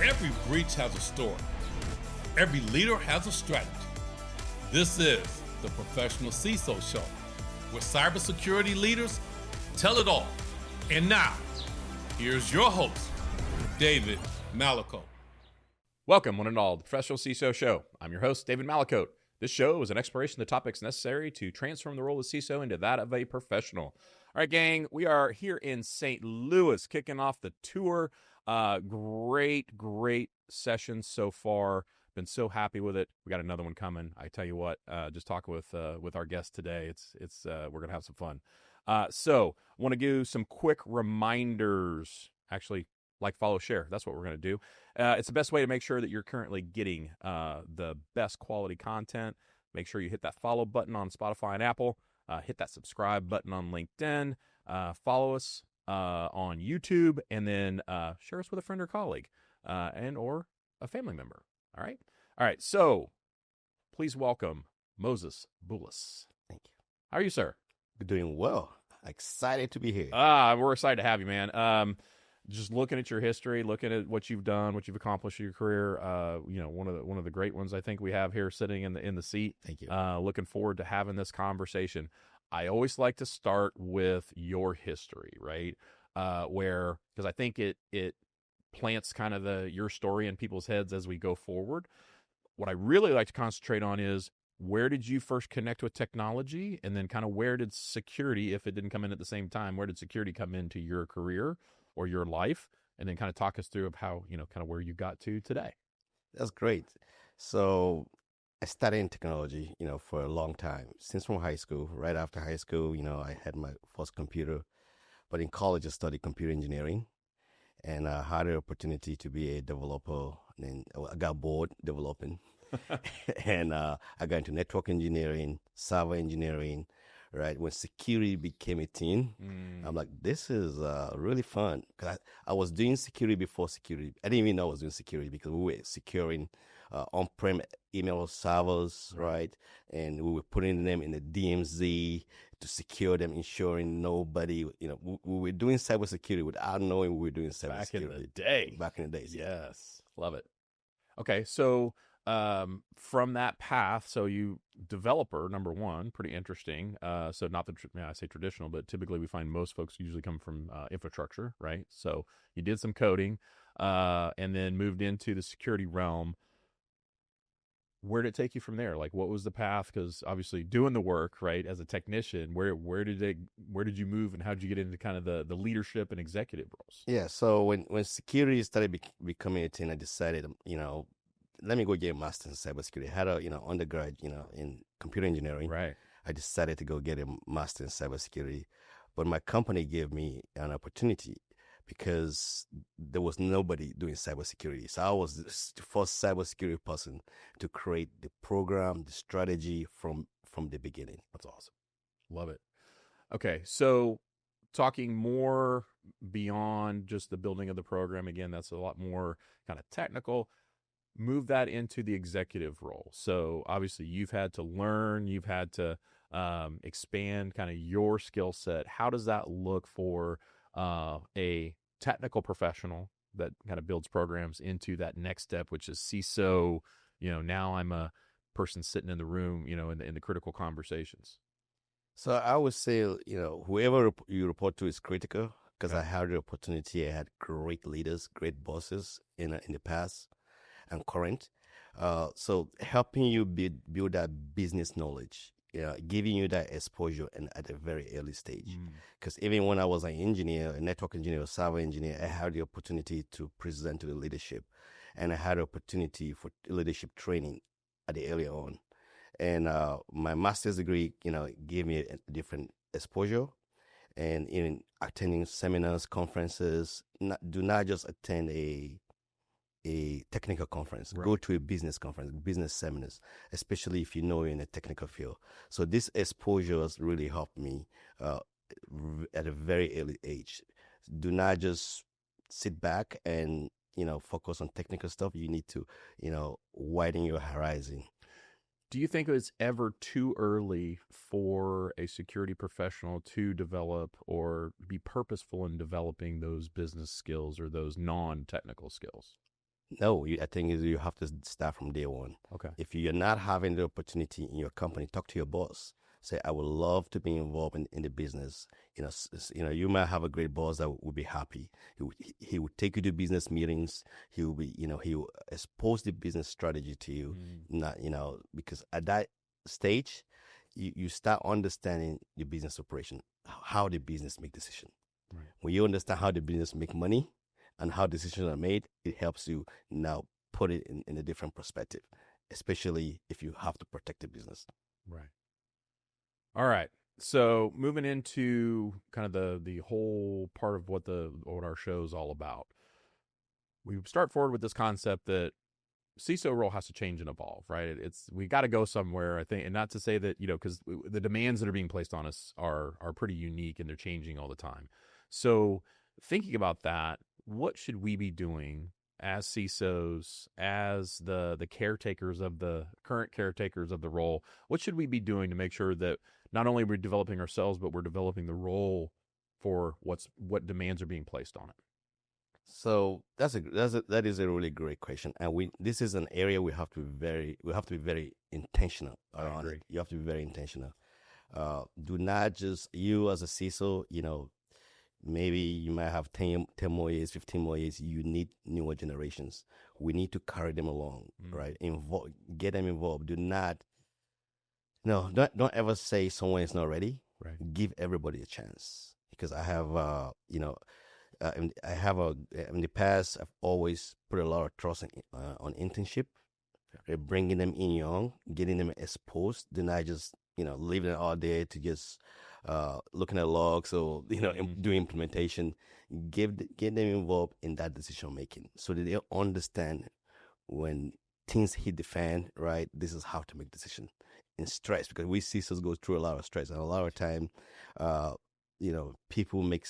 Every breach has a story. Every leader has a strategy. This is the Professional CISO Show, where cybersecurity leaders tell it all. And now, here's your host, David Malicoat. Welcome, one and all, to the Professional CISO Show. I'm your host, David Malicoat. This show is an exploration of the topics necessary to transform the role of CISO into that of a professional. All right, gang, we are here in St. Louis, kicking off the tour. Great session so far. Been so happy with it. We got another one coming. I tell you what, just talking with our guest today, it's we're gonna have some fun. So I want to give some quick reminders. Actually, like, follow, share. That's what we're gonna do. It's the best way to make sure that you're currently getting the best quality content. Make sure you hit that follow button on Spotify and Apple. Hit that subscribe button on LinkedIn. Follow us on YouTube, and then share us with a friend or colleague and or a family member. All right. So please welcome Moses Bulus. Thank you. How are you, sir? Doing well. Excited to be here. We're excited to have you, man. Just looking at your history, looking at what you've done, what you've accomplished in your career. One of the great ones I think we have here sitting in the seat. Thank you. Looking forward to having this conversation. I always like to start with your history, right? Because I think it plants kind of your story in people's heads as we go forward. What I really like to concentrate on is, where did you first connect with technology? And then kind of where did security, if it didn't come in at the same time, where did security come into your career or your life? And then kind of talk us through of how, kind of where you got to today. That's great. So I studied in technology, for a long time, since from high school. Right after high school, I had my first computer. But in college, I studied computer engineering. And I had the opportunity to be a developer. And I got bored developing. And I got into network engineering, server engineering, right? When security became a thing, I'm like, this is really fun. Because I was doing security before security. I didn't even know I was doing security because we were securing on-prem email servers, right? And we were putting them in the DMZ to secure them, ensuring nobody, we were doing cybersecurity without knowing we were doing cybersecurity. Back in the days. Yes. Love it. Okay. So from that path, so you developer, number one, pretty interesting. So not I say traditional, but typically we find most folks usually come from infrastructure, right? So you did some coding and then moved into the security realm. Where did it take you from there? Like, what was the path? Because obviously doing the work, right, as a technician, where did you move, and how did you get into kind of the leadership and executive roles? Yeah. So when security started becoming a thing, I decided, let me go get a master's in cybersecurity. I had a, undergrad, in computer engineering. Right. I decided to go get a master's in cybersecurity, but my company gave me an opportunity because there was nobody doing cybersecurity. So I was the first cybersecurity person to create the program, the strategy from the beginning. That's awesome. Love it. Okay. So talking more beyond just the building of the program, again, that's a lot more kind of technical. Move that into the executive role. So obviously you've had to learn, you've had to expand kind of your skill set. How does that look for a technical professional that kind of builds programs into that next step, which is CISO? Now I'm a person sitting in the room, in the critical conversations. So I would say, whoever you report to is critical, because I had the opportunity. I had great leaders, great bosses in the past and current. So helping you build that business knowledge, giving you that exposure and at a very early stage. Because even when I was an engineer, a network engineer, a server engineer, I had the opportunity to present to the leadership. And I had the opportunity for leadership training at the early on. And my master's degree, gave me a different exposure. And in attending seminars, conferences, do not just attend a technical conference. Right. Go to a business conference, business seminars, especially if you're in a technical field. So this exposure has really helped me at a very early age. Do not just sit back and, focus on technical stuff. You need to, widen your horizon. Do you think it's ever too early for a security professional to develop or be purposeful in developing those business skills or those non-technical skills? No, I think you have to start from day one. Okay. If you're not having the opportunity in your company, talk to your boss. Say, I would love to be involved in the business. You might have a great boss that would be happy. He would take you to business meetings. He will be, he will expose the business strategy to you. Not, because at that stage, you start understanding the business operation, how the business make decision. Right. When you understand how the business make money and how decisions are made, it helps you now put it in a different perspective, especially if you have to protect the business. Right. All right. So moving into kind of the whole part of what our show is all about. We start forward with this concept that CISO role has to change and evolve, right? We got to go somewhere, I think, and not to say that, because the demands that are being placed on us are pretty unique and they're changing all the time. So thinking about that, what should we be doing as CISOs, as the caretakers of the current caretakers of the role? What should we be doing to make sure that not only we're developing ourselves, but we're developing the role for what demands are being placed on it? So that is a really great question, and this is an area we have to be very intentional around it. You have to be very intentional. Do not just, you as a CISO, maybe you might have 10 more years, 15 more years. You need newer generations. We need to carry them along, right? Get them involved. Don't ever say someone is not ready. Right. Give everybody a chance, because I have, in the past, I've always put a lot of trust on internship, bringing them in young, getting them exposed. Do not just, leaving it all day to just looking at logs or, do implementation. Get them involved in that decision making so that they understand when things hit the fan, right? This is how to make decisions in stress, because we CISOs go through a lot of stress, and a lot of time, people make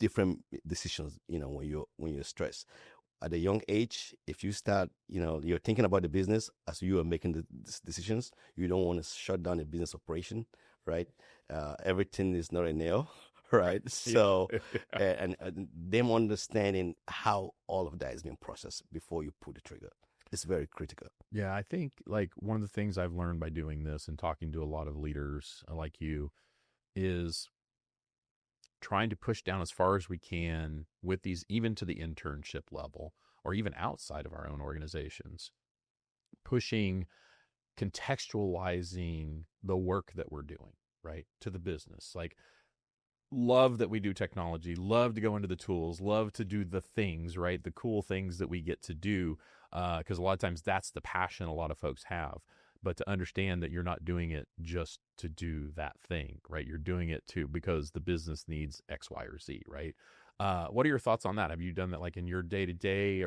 different decisions, when you're stressed. At a young age, if you start, you're thinking about the business as you are making the decisions, you don't want to shut down the business operation, right? Everything is not a nail, right? So, and them understanding how all of that is being processed before you pull the trigger. It's very critical. Yeah, I think like one of the things I've learned by doing this and talking to a lot of leaders like you is trying to push down as far as we can with these, even to the internship level or even outside of our own organizations, pushing, contextualizing the work that we're doing, right, to the business. Like, love that we do technology, love to go into the tools, love to do the things, right, the cool things that we get to do, because a lot of times that's the passion a lot of folks have. But to understand that you're not doing it just to do that thing, right? You're doing it because the business needs X, Y, or Z, right? What are your thoughts on that? Have you done that like in your day-to-day?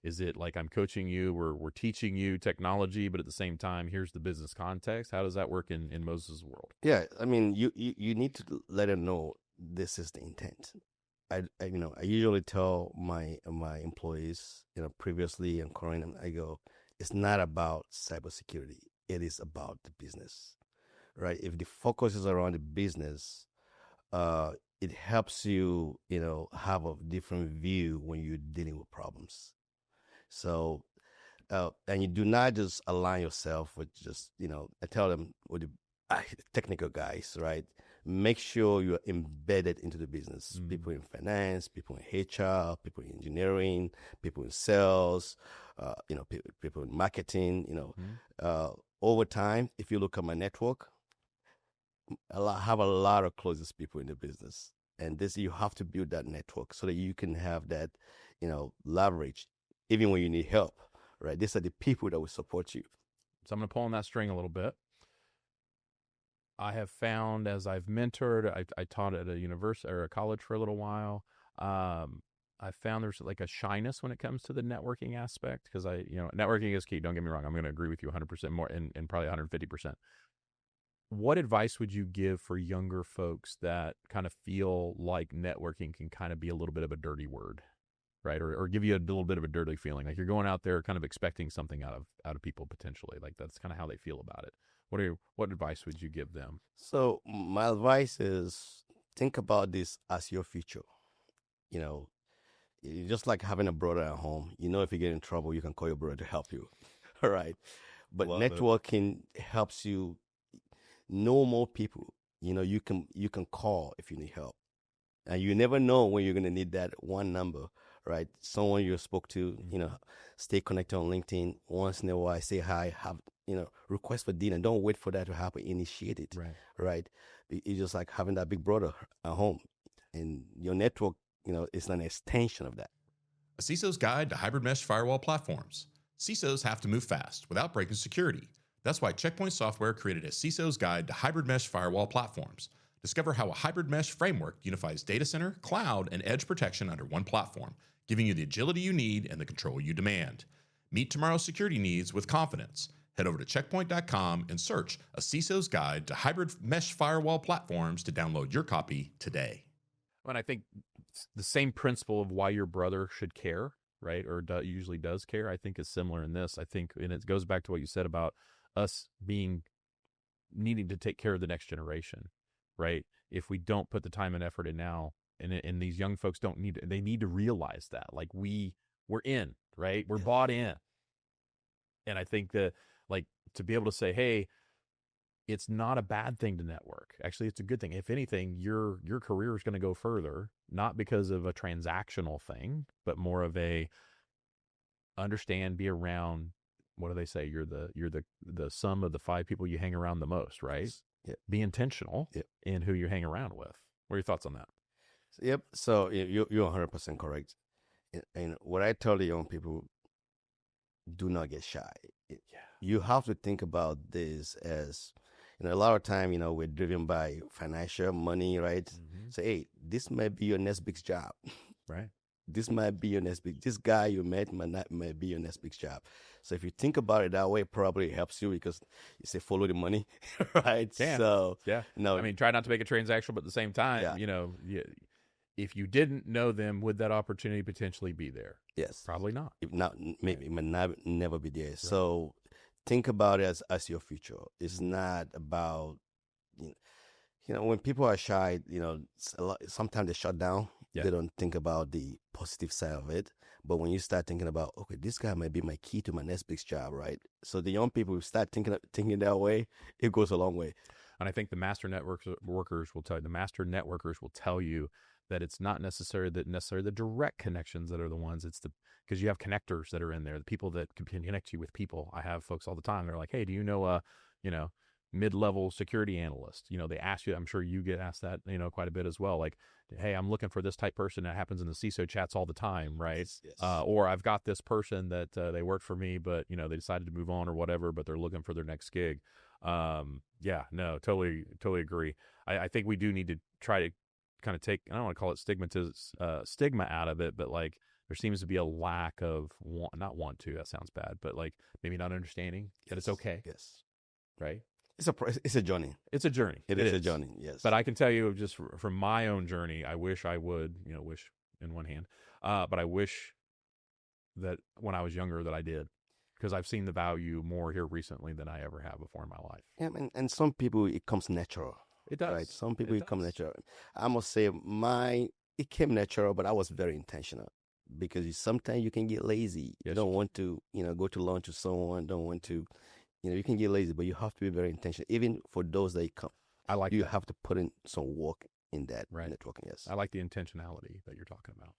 Is it like I'm coaching you, we're teaching you technology, but at the same time, here's the business context? How does that work in Moses' world? Yeah, I mean, you need to let them know this is the intent. I usually tell my employees, previously and currently, I go, it's not about cybersecurity. It is about the business, right? If the focus is around the business, it helps you, have a different view when you're dealing with problems. So, and you do not just align yourself with just, I tell them with the technical guys, right? Make sure you're embedded into the business. People in finance, people in HR, people in engineering, people in sales, people in marketing, over time, if you look at my network, I have a lot of closest people in the business. And you have to build that network so that you can have that, leverage, even when you need help, right? These are the people that will support you. So I'm going to pull on that string a little bit. I have found as I've mentored, I taught at a university or a college for a little while. I found there's like a shyness when it comes to the networking aspect, because networking is key. Don't get me wrong. I'm going to agree with you 100% more and probably 150%. What advice would you give for younger folks that kind of feel like networking can kind of be a little bit of a dirty word, right? Or give you a little bit of a dirty feeling, like you're going out there kind of expecting something out of people potentially, like that's kind of how they feel about it. What advice would you give them? So my advice is, think about this as your future. It's just like having a brother at home. You know, if you get in trouble, you can call your brother to help you. All right. But Love it. networking helps you know more people. You know, you can call if you need help. And you never know when you're going to need that one number, right? Someone you spoke to, you know, stay connected on LinkedIn. Once in a while, say hi, have, you know, request for dinner. Don't wait for that to happen. Initiate it, right? It's just like having that big brother at home. And your network, you know, is an extension of that. A CISO's guide to hybrid mesh firewall platforms. CISOs have to move fast without breaking security. That's why Checkpoint Software created a CISO's guide to hybrid mesh firewall platforms. Discover how a hybrid mesh framework unifies data center, cloud, and edge protection under one platform, giving you the agility you need and the control you demand. Meet tomorrow's security needs with confidence. Head over to checkpoint.com and search a CISO's guide to hybrid mesh firewall platforms to download your copy today. And I think the same principle of why your brother should care, right, or usually does care, I think is similar in this. I think, and it goes back to what you said about us needing to take care of the next generation, right? If we don't put the time and effort in now, and these young folks they need to realize that, like we're in, right? We're bought in. And I think that, like, to be able to say, hey, it's not a bad thing to network. Actually, it's a good thing. If anything, your career is going to go further, not because of a transactional thing, but more of a understand, be around. What do they say? You're the sum of the 5 people you hang around the most, right? Yep. Be intentional in who you hang around with. What are your thoughts on that? Yep. So you're 100% correct. And what I tell the young people, do not get shy. You have to think about this as, you know, a lot of time, you know, we're driven by financial money, right? So, hey, this might be your next big job. Right. This might be your next big, this guy you met might be your next big job. So if you think about it that way, it probably helps you because you say, follow the money, right? Yeah. So, no, I mean, try not to make it transactional, but at the same time, you know, if you didn't know them, would that opportunity potentially be there? Yes. Probably not. If not, maybe it might never be there. Right. So think about it as your future. It's not about, you know, when people are shy, you know, sometimes they shut down. Yeah. They don't think about the positive side of it. But when you start thinking about, okay, this guy might be my key to my next big job, right? So the young people who start thinking that way, it goes a long way. And I think the master networkers will tell you that it's not necessarily the direct connections that are the ones. It's because you have connectors that are in there, the people that can connect you with people. I have folks all the time. They're like, hey, do you know mid-level security analyst? You know, they ask you, I'm sure you get asked that, you know, quite a bit as well. Like, hey, I'm looking for this type person. That happens in the CISO chats all the time, right? Yes. Or I've got this person that they worked for me, but, you know, they decided to move on or whatever, but they're looking for their next gig. Totally agree. I think we do need to try to kind of take, I don't want to call it stigma out of it, but like there seems to be a lack of that sounds bad, but like maybe not understanding that it's okay. Yes. Right. It's a journey. It's a journey. It is a journey. Yes. But I can tell you just from my own journey, I wish I would, you know, wish in one hand, but I wish that when I was younger that I did, because I've seen the value more here recently than I ever have before in my life. Yeah, and some people, it comes natural. It does. Right? Some people, it comes natural. I must say it came natural, but I was very intentional because sometimes you can get lazy. Yes. You don't want to, you know, go to lunch with someone, don't want to, you know, you can get lazy, but you have to be very intentional. Even for those that come, you have to put in some work in that networking. Yes. I like the intentionality that you're talking about.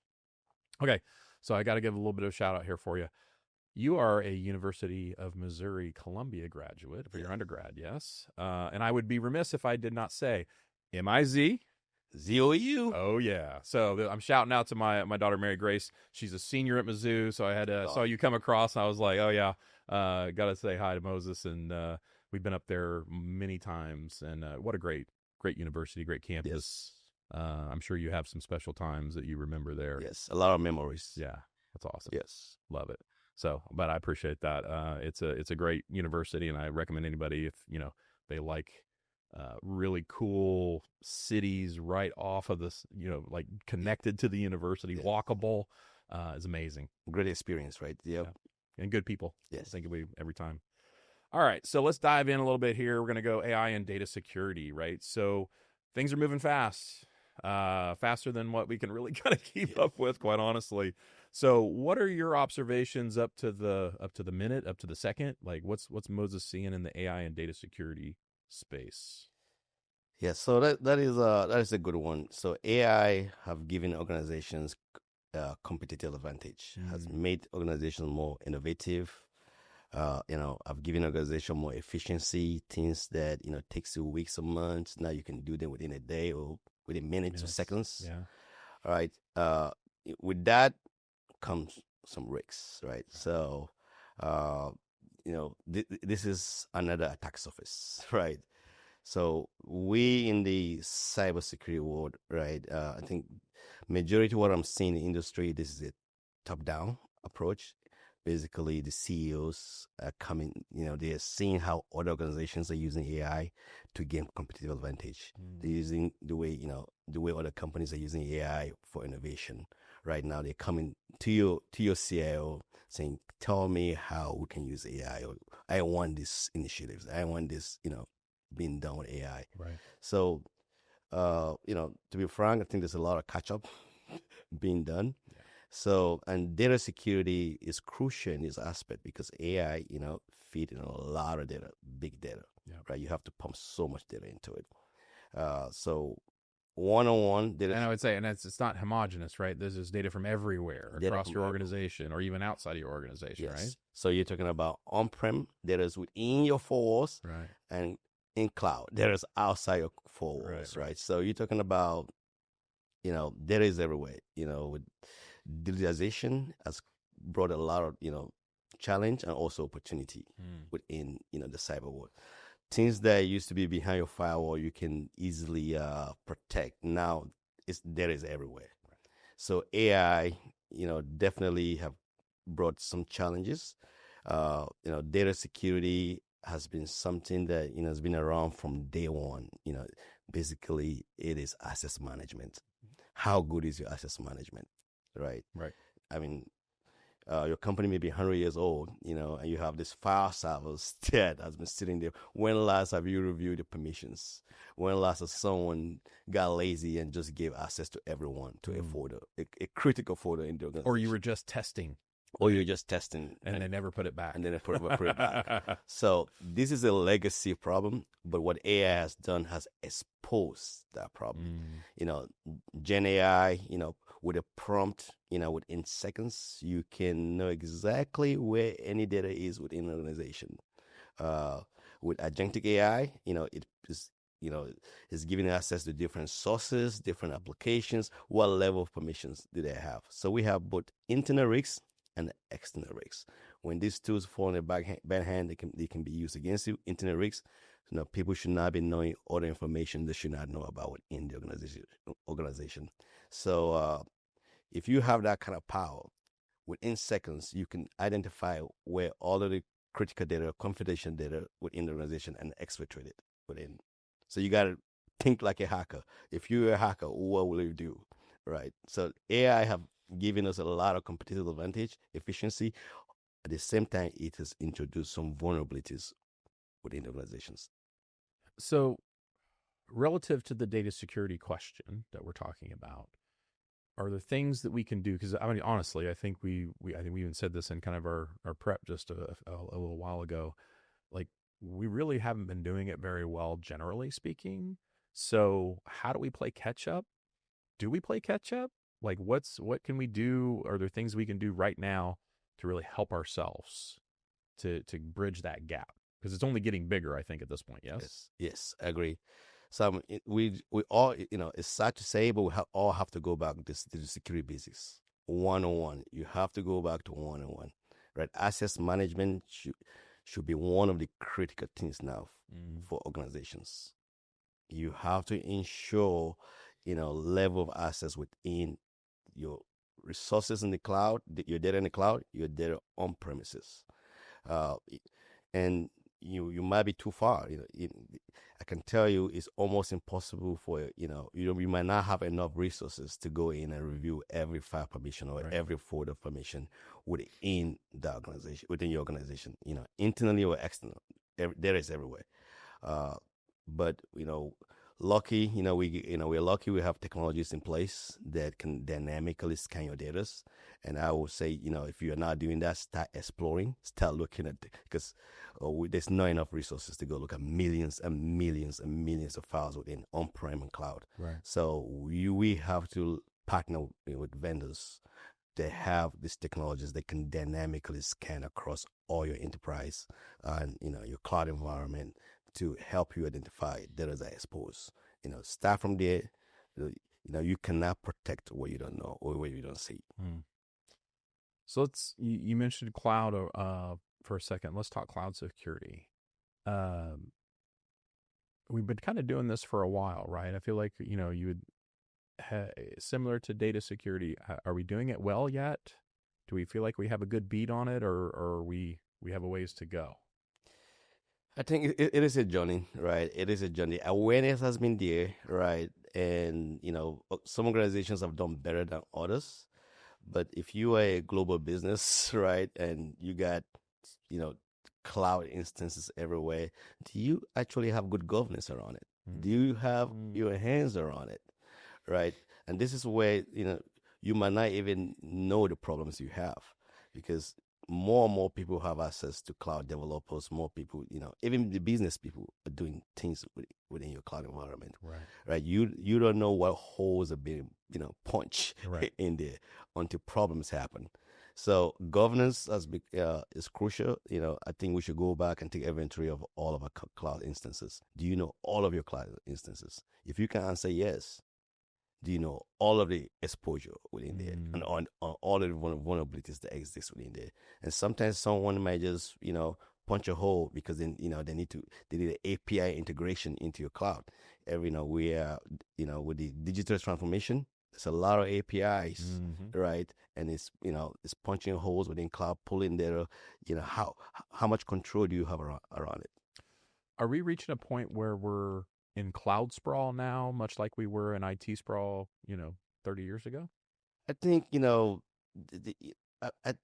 Okay. So I got to give a little bit of a shout out here for you. You are a University of Missouri Columbia graduate for your undergrad, yes? And I would be remiss if I did not say MIZ. ZOU. Oh, yeah. So I'm shouting out to my daughter, Mary Grace. She's a senior at Mizzou, so I had saw you come across, and I was like, oh, yeah, got to say hi to Moses. And we've been up there many times, and what a great university, great campus. Yes. I'm sure you have some special times that you remember there. Yes, a lot of memories. Yeah, that's awesome. Yes. Love it. So, but I appreciate that. It's a great university, and I recommend anybody if, you know, they like really cool cities right off of this, you know, like connected to the university, walkable, is amazing. Great experience, right? Yep. Yeah. And good people. Yes. I think we every time. All right. So let's dive in a little bit here. We're going to go AI and data security, right? So things are moving fast. faster than what we can really kind of keep up with, quite honestly. So, what are your observations up to the minute, up to the second? Like, what's Moses seeing in the AI and data security space? Yeah, so that is a good one. So AI have given organizations competitive advantage, has made organizations more innovative. I've given organization more efficiency, things that takes you weeks or months. Now you can do them within a day or within minutes or seconds. Yeah. All right. With that comes some risks, right? So, this is another attack surface, right? So we in the cybersecurity world, right? I think majority of what I'm seeing in the industry, this is a top-down approach. Basically, the CEOs are coming, they are seeing how other organizations are using AI to gain competitive advantage. They're using the way other companies are using AI for innovation. Right now, they're coming to your CIO saying, "Tell me how we can use AI. Or, I want these initiatives. I want this, being done with AI." Right. So, to be frank, I think there's a lot of catch up being done. Yeah. So, and data security is crucial in this aspect because AI, feed in a lot of data, big data, right? You have to pump so much data into it. So one-on-one data. And I would say, and it's not homogenous, right? This is data from everywhere across your organization or even outside of your organization, right? So you're talking about on-prem data is within your four walls, right? And in cloud data is outside your four walls, right? So you're talking about, data is everywhere. With digitalization has brought a lot of challenge and also opportunity within the cyber world. Things that used to be behind your firewall, you can easily protect. Now, data is everywhere. Right. So AI, definitely have brought some challenges. Data security has been something that has been around from day one. Basically, it is access management. How good is your access management, right? Right. I mean, your company may be 100 years old, and you have this file servers that has been sitting there. When last have you reviewed the permissions? When last has someone got lazy and just gave access to everyone to a folder, a critical folder in the organization? Or you were just testing. Or you're just testing. And they never put it back. And then they put it back. So this is a legacy problem, but what AI has done has exposed that problem. Gen AI, with a prompt, within seconds, you can know exactly where any data is within an organization. With agentic AI, it is, is giving access to different sources, different applications. What level of permissions do they have? So we have both internal risks and external risks. When these tools fall in the bad hand, they can be used against you. Internal risks, people should not be knowing other information they should not know about within the organization. So if you have that kind of power, within seconds, you can identify where all of the critical data, confidential data within the organization and exfiltrate it within. So you got to think like a hacker. If you're a hacker, what will you do, right? So AI have given us a lot of competitive advantage, efficiency. At the same time, it has introduced some vulnerabilities within organizations. So, relative to the data security question that we're talking about, are there things that we can do? Because I mean, honestly, I think we even said this in kind of our prep just a little while ago. Like, we really haven't been doing it very well, generally speaking. So, how do we play catch up? Do we play catch up? Like, what can we do? Are there things we can do right now to really help ourselves to bridge that gap? Because it's only getting bigger, I think, at this point. Yes, I agree. So we all, it's sad to say, but we all have to go back to the security basics. One-on-one. You have to go back to one-on-one, right? Access management should be one of the critical things now for organizations. You have to ensure, level of access within your resources in the cloud, your data in the cloud, your data on premises. And you might be too far. I can tell you it's almost impossible for, you might not have enough resources to go in and review every file permission or every folder permission within the organization, within your organization, internally or external. Data is everywhere. But, lucky, we're lucky we have technologies in place that can dynamically scan your data. And I would say, if you're not doing that, start exploring, start looking at, because there's not enough resources to go look at millions and millions and millions of files within on-prem and cloud. Right. So we have to partner with vendors that have these technologies that can dynamically scan across all your enterprise and your cloud environment to help you identify data that are exposed. Start from there. You cannot protect what you don't know or what you don't see. So you mentioned cloud for a second. Let's talk cloud security. We've been kind of doing this for a while, right? I feel like, you would similar to data security. Are we doing it well yet? Do we feel like we have a good beat on it, or we have a ways to go? I think it is a journey, right? It is a journey. Awareness has been there, right? And, some organizations have done better than others. But if you are a global business, right, and you got, cloud instances everywhere, do you actually have good governance around it? Do you have your hands around it, right? And this is where, you might not even know the problems you have, because more and more people have access to cloud developers. More people, even the business people are doing things within your cloud environment. Right. You don't know what holes are being, punched in there until problems happen. So governance is crucial. I think we should go back and take inventory of all of our cloud instances. Do you know all of your cloud instances? If you can answer yes, do you know all of the exposure within there and on all of the vulnerabilities that exist within there? And sometimes someone might just, punch a hole because then, they need an API integration into your cloud. We are, with the digital transformation, there's a lot of APIs, right? And it's punching holes within cloud, pulling data. How much control do you have around it? Are we reaching a point where we're in cloud sprawl now, much like we were in IT sprawl, 30 years ago? I think, I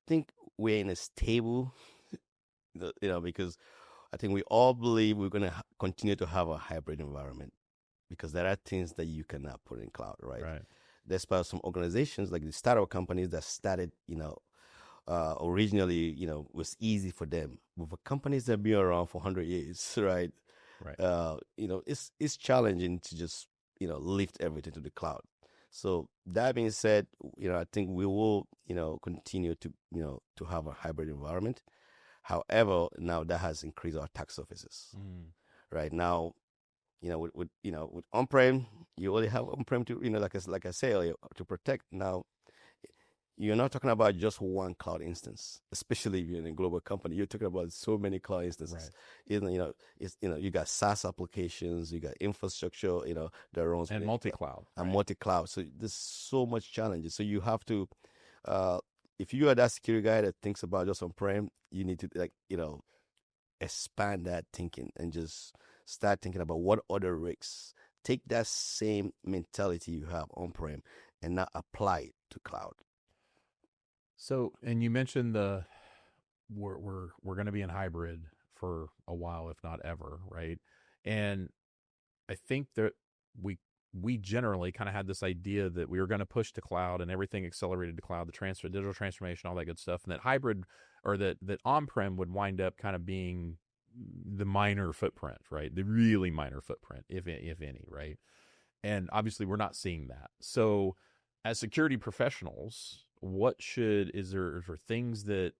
think we're in a stable, because I think we all believe we're going to continue to have a hybrid environment, because there are things that you cannot put in cloud, right? Despite some organizations like the startup companies that started, originally, was easy for them. But for companies that have been around for 100 years, right? It's challenging to just, lift everything to the cloud. So that being said, I think we will, continue to, to have a hybrid environment. However, now that has increased our attack surfaces. Right now, with on-prem, you only have on-prem to, like I say earlier, to protect. Now, you're not talking about just one cloud instance, especially if you're in a global company. You're talking about so many cloud instances. You got SaaS applications, you got infrastructure, that runs and multi-cloud. And multi-cloud. So there's so much challenges. So you have to, if you are that security guy that thinks about just on-prem, you need to expand that thinking and just start thinking about what other risks. Take that same mentality you have on-prem and now apply it to cloud. So, and you mentioned we're going to be in hybrid for a while, if not ever, right? And I think that we generally kind of had this idea that we were going to push to cloud and everything accelerated to cloud, the digital transformation, all that good stuff, and that hybrid or that on-prem would wind up kind of being the minor footprint, right? The really minor footprint, if any, right? And obviously we're not seeing that. So as security professionals, is there things that,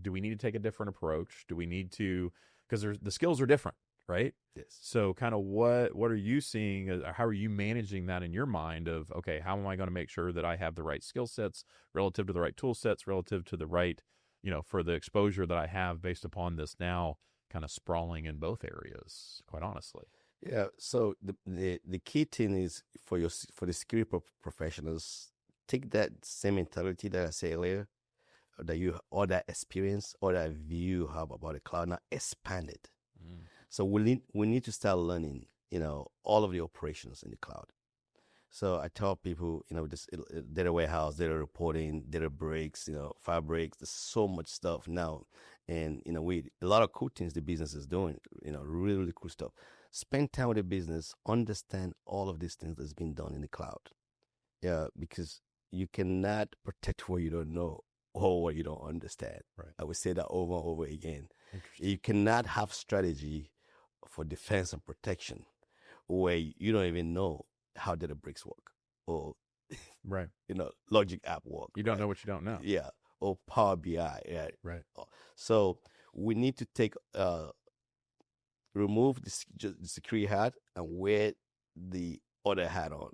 do we need to take a different approach? Do we need to, because the skills are different, right? Yes. So kind of what are you seeing? How are you managing that in your mind of, okay, how am I going to make sure that I have the right skill sets relative to the right tool sets, relative to the right, for the exposure that I have based upon this now kind of sprawling in both areas, quite honestly. Yeah. So the key thing is for the security professionals, take that same mentality that I said earlier, or that experience or that view you have about the cloud, now expand it. So we need to start learning, all of the operations in the cloud. So I tell people, this data warehouse, data reporting, data breaks, file breaks. There's so much stuff now, and a lot of cool things the business is doing. Really, really cool stuff. spend time with the business, understand all of these things that's been done in the cloud. Yeah, because you cannot protect what you don't know or what you don't understand. Right. I would say that over and over again. Interesting. You cannot have strategy for defense and protection where you don't even know how Databricks work or Right. Logic app work. You don't know what you don't know. Yeah, or Power BI. Yeah. Right. So we need to remove the security hat and wear the other hat on.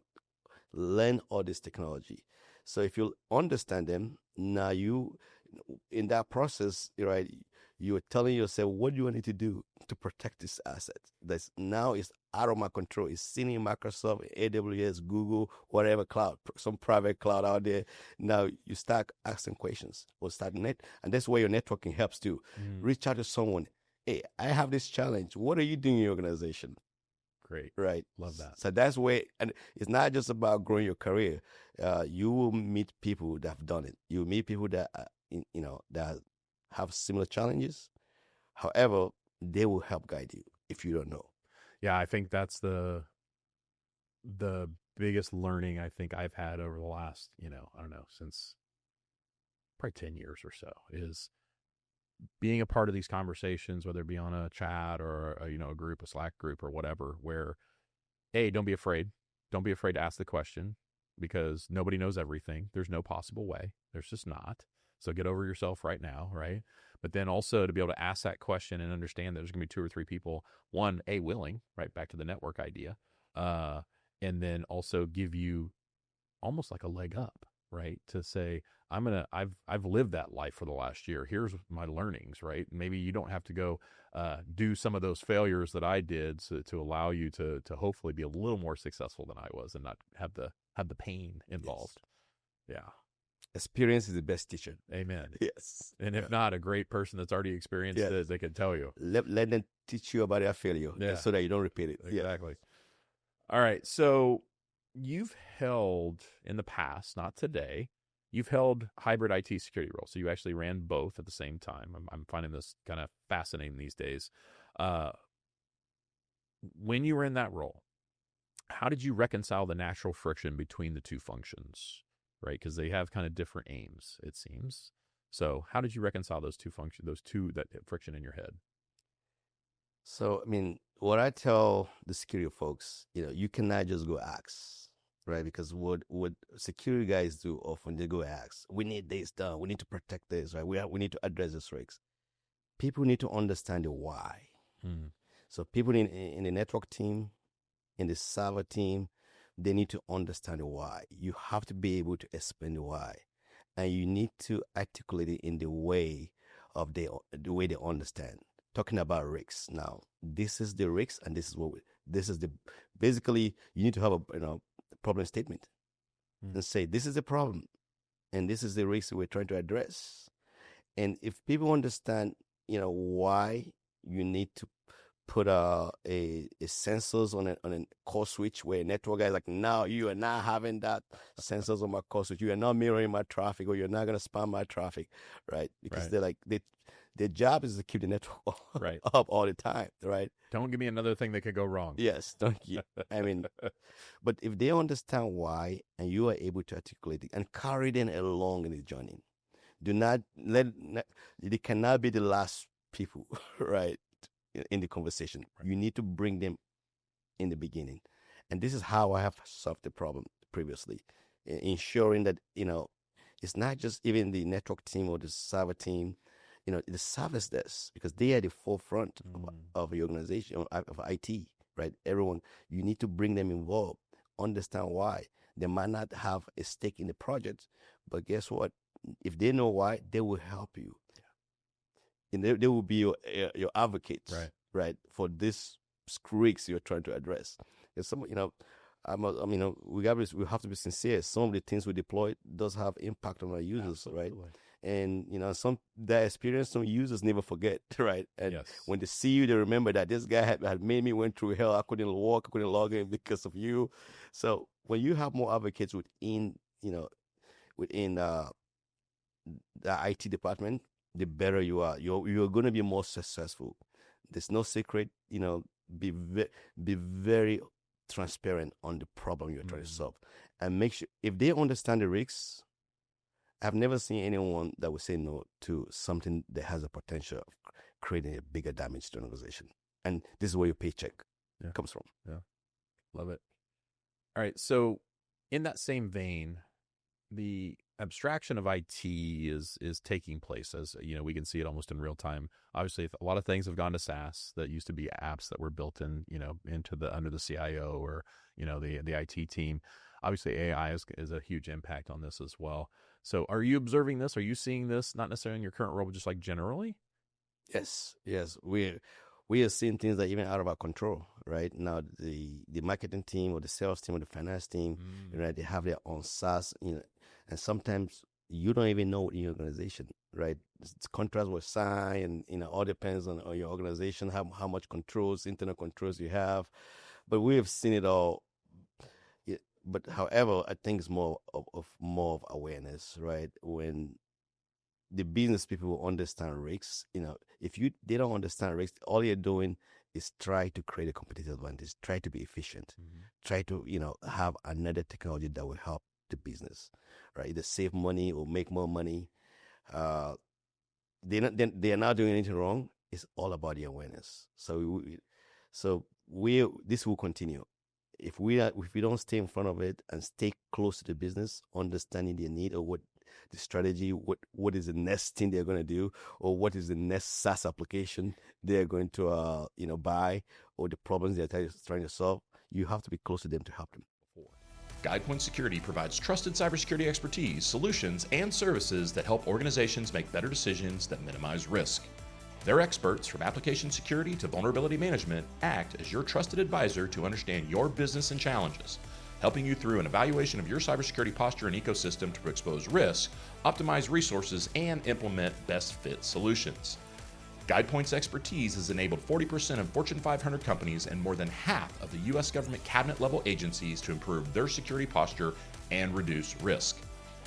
Learn all this technology. So if you understand them, now in that process, right, you're telling yourself, what do you need to do to protect this asset? That's now is out of my control. It's sitting in Microsoft, AWS, Google, whatever cloud, some private cloud out there. Now you start asking questions or and that's where your networking helps too. Reach out to someone. Hey, I have this challenge. What are you doing in your organization? Great. Right. Love that. So that's where, and it's not just about growing your career. You will meet people that have done it. You will meet people that, that have similar challenges. However, they will help guide you if you don't know. Yeah, I think that's the biggest learning I think I've had over the last, I don't know, since probably 10 years or so, is being a part of these conversations, whether it be on a chat or a group, a Slack group or whatever, where, hey, don't be afraid. Don't be afraid to ask the question, because nobody knows everything. There's no possible way. There's just not. So get over yourself right now, right? But then also to be able to ask that question and understand that there's going to be 2 or 3 people, one, willing, right, back to the network idea, and then also give you almost like a leg up, right, to say, I've lived that life for the last year. Here's my learnings, right? Maybe you don't have to go do some of those failures that I did to allow you to hopefully be a little more successful than I was and not have the pain involved. Yes. Yeah. Experience is the best teacher. Amen. Yes. And if not, a great person that's already experienced it, they can tell you. Let them teach you about their failure so that you don't repeat it. Exactly. All right. So you've held in the past, not today, you've held hybrid IT security roles. So you actually ran both at the same time. I'm finding this kind of fascinating these days. When you were in that role, how did you reconcile the natural friction between the two functions? Right, because they have kind of different aims, it seems. So how did you reconcile those two functions, that friction in your head? So, what I tell the security folks, you cannot just go ask, right? Because what security guys do often, they go ask, we need this done, we need to protect this, right? We need to address this risks. People need to understand the why. So people in the network team, in the server team, they need to understand the why. You have to be able to explain the why, and you need to articulate it in the way they understand. Talking about risks now, this is the risks, and basically you need to have a problem statement and say this is the problem, and this is the risk we're trying to address. And if people understand, why you need to put a sensors on a core switch where a network guy is like, now you are not having that sensors on my core switch. You are not mirroring my traffic, or you're not going to spam my traffic, right? Because they're like, their job is to keep the network up all the time, right? Don't give me another thing that could go wrong. Yes, don't you? But if they understand why, and you are able to articulate it and carry them along in the journey, they cannot be the last people, right? In the conversation. You need to bring them in the beginning. And this is how I have solved the problem previously, ensuring that, it's not just even the network team or the server team, the service desk, because they are the forefront of the organization, of IT, right? Everyone, you need to bring them involved, understand why. They might not have a stake in the project, but guess what? If they know why, they will help you. And they will be your advocates, right, for this risks you're trying to address. And some, we have to be sincere. Some of the things we deploy does have impact on our users, right? And some users never forget, right? And when they see you, they remember that this guy had made me went through hell. I couldn't walk, I couldn't log in because of you. So when you have more advocates within the IT department, the better you are. You're going to be more successful. There's no secret. be very transparent on the problem you're trying to solve, and make sure if they understand the risks. I've never seen anyone that would say no to something that has a potential of creating a bigger damage to an organization. And this is where your paycheck comes from. Yeah. Love it. All right. So in that same vein, the abstraction of IT is taking place, as we can see it almost in real time. Obviously, a lot of things have gone to SaaS that used to be apps that were built in, into under the CIO or the IT team. Obviously, AI is a huge impact on this as well. So, are you observing this? Are you seeing this? Not necessarily in your current role, but just like generally. Yes. We are seeing things that are even out of our control right now. The marketing team or the sales team or the finance team, right? They have their own SaaS, and sometimes you don't even know in your organization, right? Contracts were signed, and all depends on your organization, how much internal controls you have. But we have seen it all. But however, I think it's more of awareness, right? When the business people will understand risks, if they don't understand risks, all you're doing is try to create a competitive advantage, try to be efficient, try to have another technology that will help the business, right? Either save money or make more money. They are not doing anything wrong. It's all about the awareness. So this will continue. If we don't stay in front of it and stay close to the business, understanding their need or what the strategy, what is the next thing they're going to do, or what is the next SaaS application they're going to buy, or the problems they're trying to solve, you have to be close to them to help them. GuidePoint Security provides trusted cybersecurity expertise, solutions, and services that help organizations make better decisions that minimize risk. Their experts, from application security to vulnerability management, act as your trusted advisor to understand your business and challenges, helping you through an evaluation of your cybersecurity posture and ecosystem to expose risk, optimize resources, and implement best fit solutions. GuidePoint's expertise has enabled 40% of Fortune 500 companies and more than half of the U.S. government cabinet-level agencies to improve their security posture and reduce risk.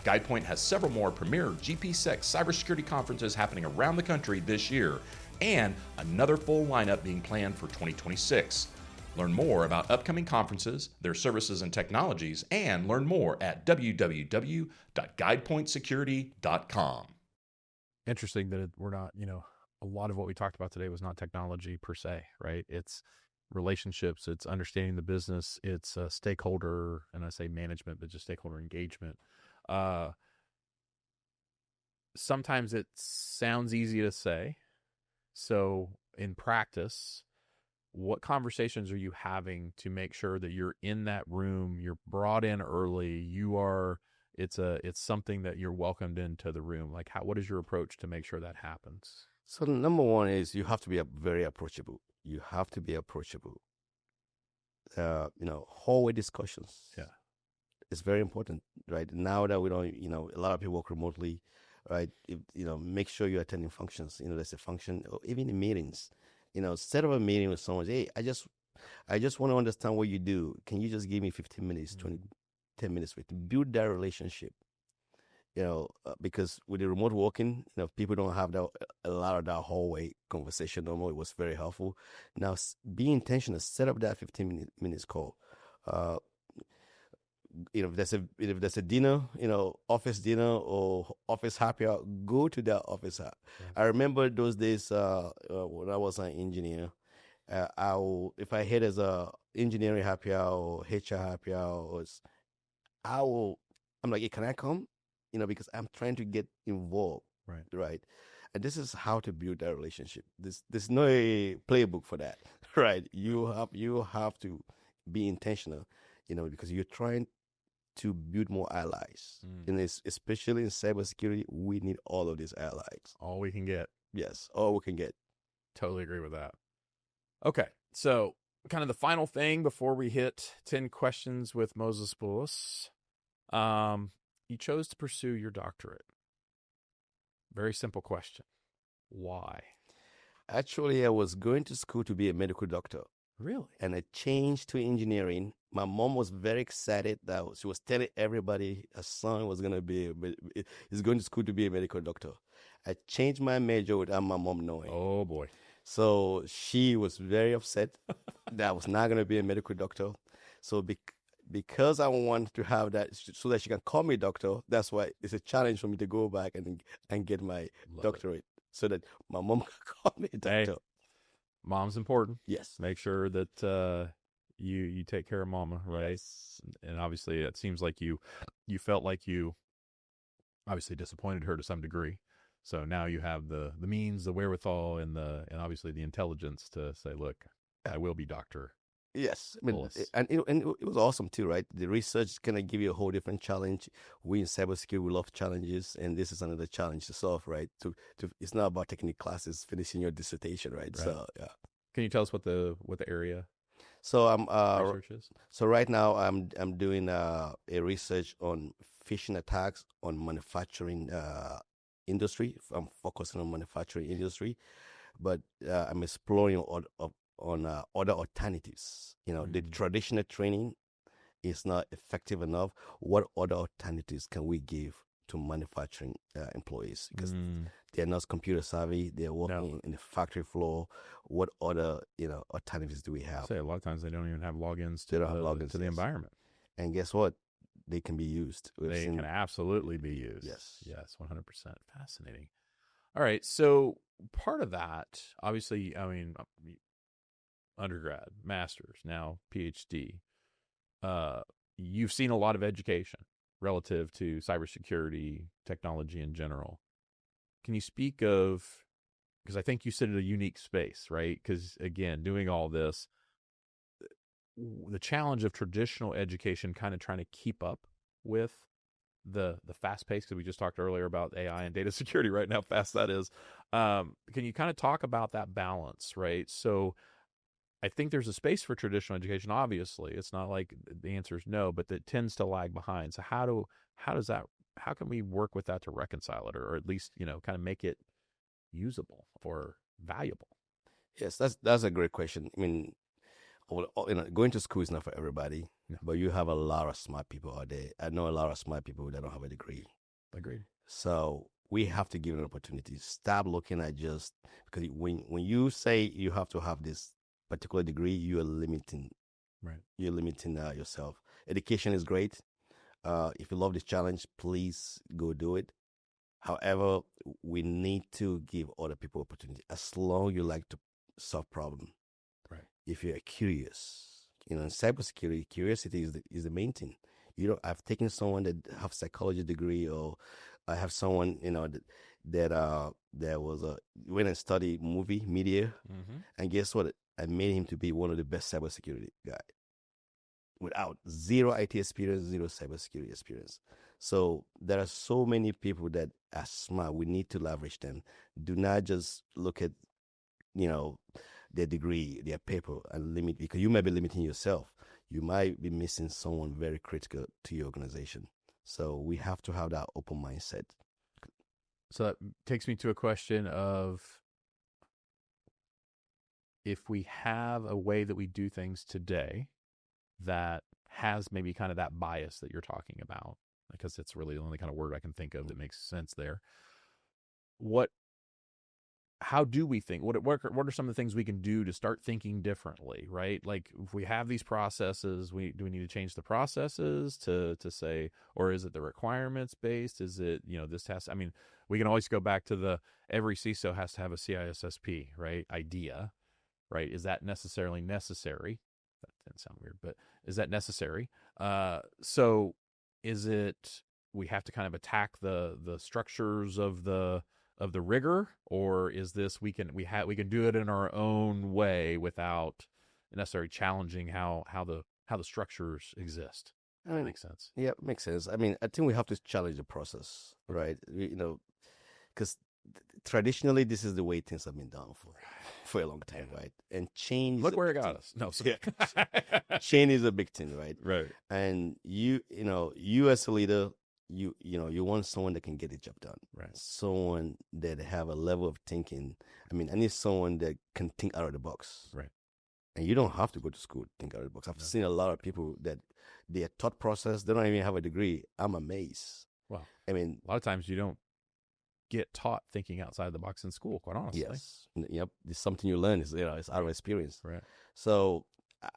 GuidePoint has several more premier GPSec cybersecurity conferences happening around the country this year, and another full lineup being planned for 2026. Learn more about upcoming conferences, their services and technologies, and learn more at www.guidepointsecurity.com. Interesting that we're not, a lot of what we talked about today was not technology per se, right? It's relationships, it's understanding the business, it's stakeholder, and I say management, but just stakeholder engagement. Sometimes it sounds easy to say. So in practice, what conversations are you having to make sure that you're in that room, you're brought in early, it's something that you're welcomed into the room? Like what is your approach to make sure that happens? So number one is you have to be very approachable. You have to be approachable. Hallway discussions. Yeah. It's very important, right? Now that we don't, a lot of people work remotely, right? Make sure you're attending functions. There's a function, or even in meetings. Set up a meeting with someone. Hey, I just want to understand what you do. Can you just give me 15 minutes, 10 minutes to build that relationship? Because with the remote working, people don't have a lot of that hallway conversation. Normally, it was very helpful. Now, be intentional. Set up that 15 minutes call. If there's a dinner, office dinner or office happy hour, go to that office hour. Yeah. I remember those days when I was an engineer. If I head as a engineering happy hour or HR happy hour, I'm like, hey, can I come? Because I'm trying to get involved, right? And this is how to build that relationship. There's no playbook for that, right? You have to be intentional, because you're trying to build more allies. And especially in cybersecurity, we need all of these allies. All we can get. Yes, all we can get. Totally agree with that. Okay, so kind of the final thing before we hit 10 questions with Moses Bulus. You chose to pursue your doctorate. Very simple question. Why? Actually, I was going to school to be a medical doctor. Really? And I changed to engineering. My mom was very excited that she was telling everybody her son was going to school to be a medical doctor. I changed my major without my mom knowing. Oh, boy. So she was very upset. that I was not going to be a medical doctor. So because I want to have that so that she can call me doctor, that's why it's a challenge for me to go back and get my doctorate so that my mom can call me doctor. Hey, mom's important. Yes. Make sure that you take care of mama, right? Yes. And obviously it seems like you felt like you obviously disappointed her to some degree. So now you have the means, the wherewithal, and obviously the intelligence to say, look, I will be Dr. Yes, I mean, Bulus. and it was awesome too, right? The research kind of give you a whole different challenge. We in cybersecurity, we love challenges, and this is another challenge to solve, right? To it's not about taking the classes, finishing your dissertation, right? So yeah. Can you tell us what the area So I'm research is? So right now I'm doing a research on phishing attacks on manufacturing industry. I'm focusing on manufacturing industry, but I'm exploring on other alternatives. The traditional training is not effective enough. What other alternatives can we give to manufacturing employees? Because they're not computer savvy. They're working in the factory floor. What other alternatives do we have? Say a lot of times they don't even have logins They don't have logins to the environment. And guess what? They can be used. They can absolutely be used. Yes. Yes, 100%. Fascinating. All right. So part of that, obviously, I mean, undergrad, master's, now PhD. You've seen a lot of education relative to cybersecurity, technology in general. Can you speak of, because I think you sit in a unique space, right? Because again, doing all this, the challenge of traditional education kind of trying to keep up with the fast pace, because we just talked earlier about AI and data security, right? Now, how fast that is. Can you kind of talk about that balance, right? So I think there's a space for traditional education. Obviously, it's not like the answer is no, but it tends to lag behind. So how can we work with that to reconcile it, or at least, kind of make it usable or valuable? Yes, that's a great question. I mean, going to school is not for everybody, but you have a lot of smart people out there. I know a lot of smart people that don't have a degree. Agreed. So we have to give an opportunity. Stop looking at just because when you say you have to have this particular degree, you are limiting. Right. You're limiting yourself. Education is great. If you love this challenge, please go do it. However, we need to give other people opportunity. As long as you like to solve problems. Right. If you're curious, in cybersecurity, curiosity is the main thing. I've taken someone that have psychology degree, or I have someone that went and studied movie media, and guess what? I made him to be one of the best cybersecurity guy without zero IT experience, zero cybersecurity experience. So there are so many people that are smart. We need to leverage them. Do not just look at, their degree, their paper, and limit, because you might be limiting yourself. You might be missing someone very critical to your organization. So we have to have that open mindset. So that takes me to a question of, if we have a way that we do things today that has maybe kind of that bias that you're talking about, because it's really the only kind of word I can think of that makes sense there. How do we think? What are some of the things we can do to start thinking differently, right? Like, if we have these processes, do we need to change the processes to say, or is it the requirements based? Is it, we can always go back to every CISO has to have a CISSP, right? Idea. Right? Is that necessarily necessary? That didn't sound weird, but is that necessary? So is it, we have to kind of attack the structures of the rigor, or is this we can do it in our own way without necessarily challenging how the structures exist? That makes sense. Yeah, it makes sense. I mean, I think we have to challenge the process, right? Because traditionally this is the way things have been done for a long time, right? And change. Look where it got us. No, sorry. Change is a big thing, right? Right. And you as a leader, you want someone that can get the job done, right? Someone that have a level of thinking. I mean, I need someone that can think out of the box, right? And you don't have to go to school to think out of the box. I've seen a lot of people that their thought process, they don't even have a degree. I'm amazed. Well, I mean, a lot of times you don't get taught thinking outside the box in school, quite honestly. Yes. Yep. It's something you learn. It's out of experience. Right. So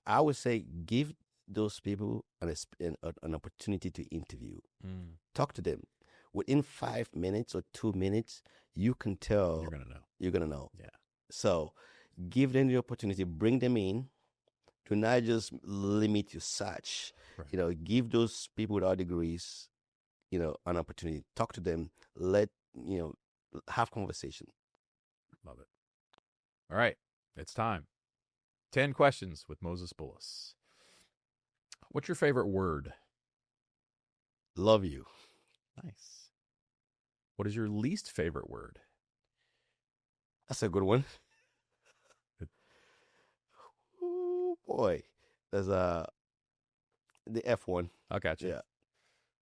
I would say give those people an opportunity to interview. Talk to them. Within 5 minutes or 2 minutes, you can tell. You're gonna know. You're gonna know. Yeah. So give them the opportunity. Bring them in. Do not just limit your search. Right. Give those people without degrees, an opportunity. Talk to them. Have conversation. Love it. All right, it's time. 10 questions with Moses Bulus. What's your favorite word? Love you. Nice. What is your least favorite word? That's a good one. Oh boy, there's the F one. I got you. Yeah.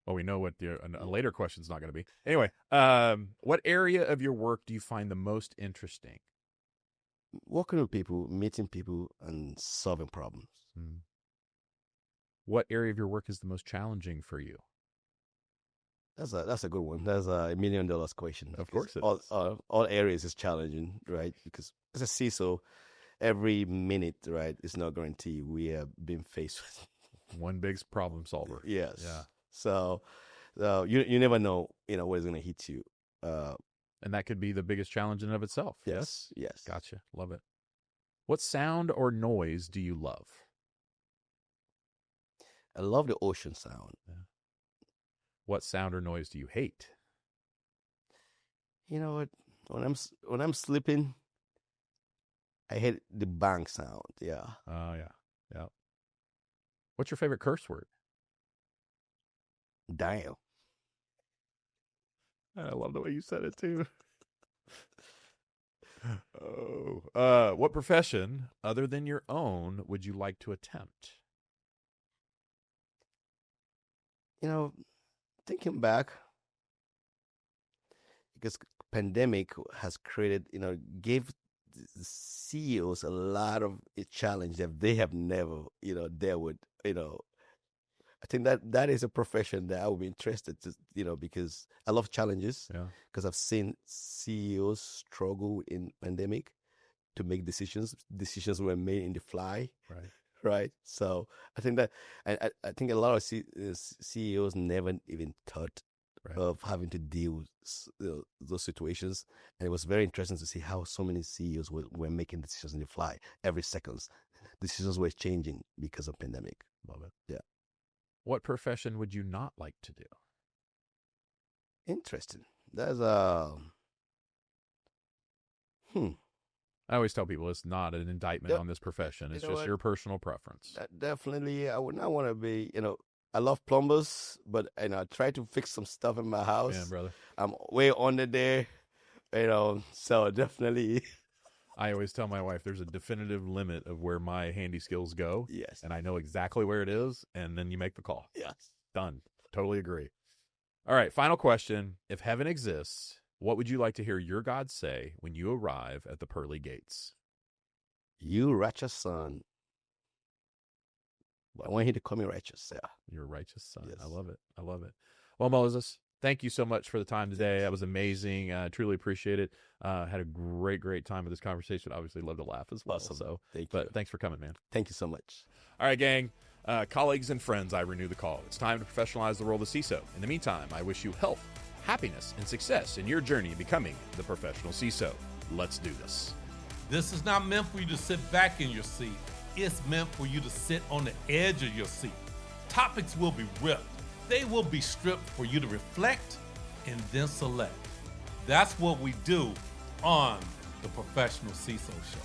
Well, we know what a later question's not going to be. Anyway, what area of your work do you find the most interesting? Working with people, meeting people, and solving problems. What area of your work is the most challenging for you? That's a good one. That's $1 million question. Of course it is. All areas is challenging, right? Because as a CISO, every minute, right, is not guaranteed. We are being faced with one big problem solver. Yes. Yeah. So you never know, what is going to hit you. And that could be the biggest challenge in and of itself. Yes. Gotcha. Love it. What sound or noise do you love? I love the ocean sound. Yeah. What sound or noise do you hate? You know what? When I'm sleeping, I hate the bang sound. Yeah. Oh, yeah. What's your favorite curse word? Damn. I love the way you said it too. What profession other than your own would you like to attempt? Thinking back, because pandemic has created, gave the CEOs a lot of a challenge that they have never, dealt with, I think that is a profession that I would be interested to, because I love challenges. Yeah. Because I've seen CEOs struggle in pandemic to make decisions. Decisions were made in the fly. Right. So I think that I think a lot of CEOs never even thought of having to deal with those situations, and it was very interesting to see how so many CEOs were making decisions in the fly every second. Decisions were changing because of pandemic. Love it. Yeah. What profession would you not like to do? Interesting. That's I always tell people it's not an indictment on this profession. It's just your personal preference. Definitely, I would not want to be, I love plumbers, but, I try to fix some stuff in my house. Yeah, brother. I'm way under there, so definitely. I always tell my wife there's a definitive limit of where my handy skills go. Yes. And I know exactly where it is, and then you make the call. Yes. Done. Totally agree. All right, final question. If heaven exists, what would you like to hear your God say when you arrive at the pearly gates? You righteous son. I want you to call me righteous. Yeah. You're a righteous son. Yes. I love it. Well, Moses, thank you so much for the time today. That was amazing. I truly appreciate it. Had a great time with this conversation. Obviously, love to laugh as well. Awesome. So, Thank you. Thanks for coming, man. Thank you so much. All right, gang. Colleagues and friends, I renew the call. It's time to professionalize the role of CISO. In the meantime, I wish you health, happiness, and success in your journey in becoming the professional CISO. Let's do this. This is not meant for you to sit back in your seat. It's meant for you to sit on the edge of your seat. Topics will be ripped. They will be stripped for you to reflect and then select. That's what we do on the Professional CISO Show.